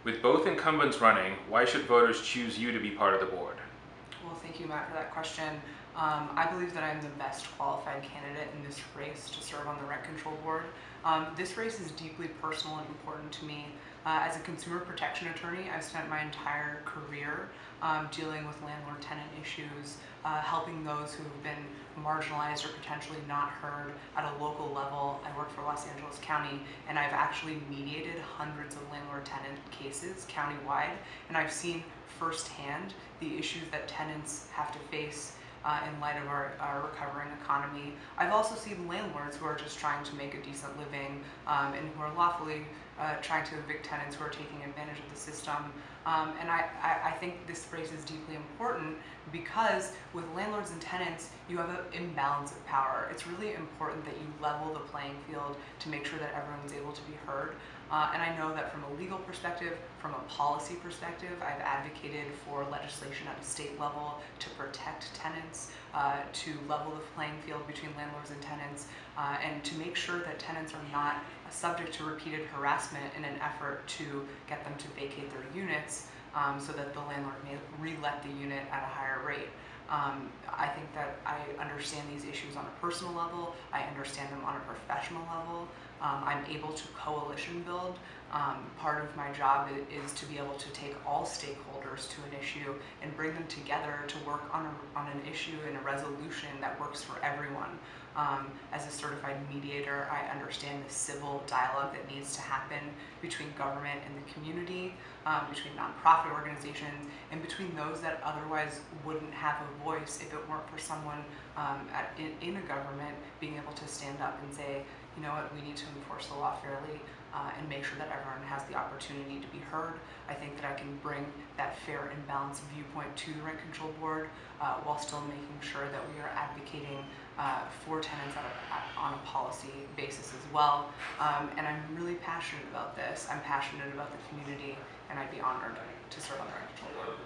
With both incumbents running, why should voters choose you to be part of the board? Well, thank you, Matt, for that question. I believe that I'm the best qualified candidate in this race to serve on the Rent Control Board. This race is deeply personal and important to me. As a consumer protection attorney, I've spent my entire career dealing with landlord-tenant issues, helping those who have been marginalized or potentially not heard at a local level. I work for Los Angeles County, and I've actually mediated hundreds of landlord-tenant cases countywide, and I've seen firsthand the issues that tenants have to face in light of our recovering economy. I've also seen landlords who are just trying to make a decent living and who are lawfully trying to evict tenants who are taking advantage of the system. And I think this race is deeply important because with landlords and tenants, you have an imbalance of power. It's really important that you level the playing field to make sure that everyone's able to be heard. And I know that from a legal perspective, from a policy perspective, I've advocated for legislation at a state level to protect tenants, to level the playing field between landlords and tenants, and to make sure that tenants are not subject to repeated harassment in an effort to get them to vacate their units so that the landlord may re-let the unit at a higher rate. I think that I understand these issues on a personal level, I understand them on a professional level. I'm able to coalition build. Part of my job is to be able to take all stakeholders to an issue and bring them together to work on an issue and a resolution that works for everyone. As a certified mediator, I understand the civil dialogue that needs to happen between government and the community, between nonprofit organizations, and between those that otherwise wouldn't have a voice if it weren't for someone in a government being able to stand up and say, you know what, we need to enforce the law fairly and make sure that everyone has the opportunity to be heard. I think that I can bring that fair and balanced viewpoint to the Rent Control Board while still making sure that we are advocating for tenants on a policy basis as well. And I'm really passionate about this. I'm passionate about the community, and I'd be honored to serve on the Rent Control Board.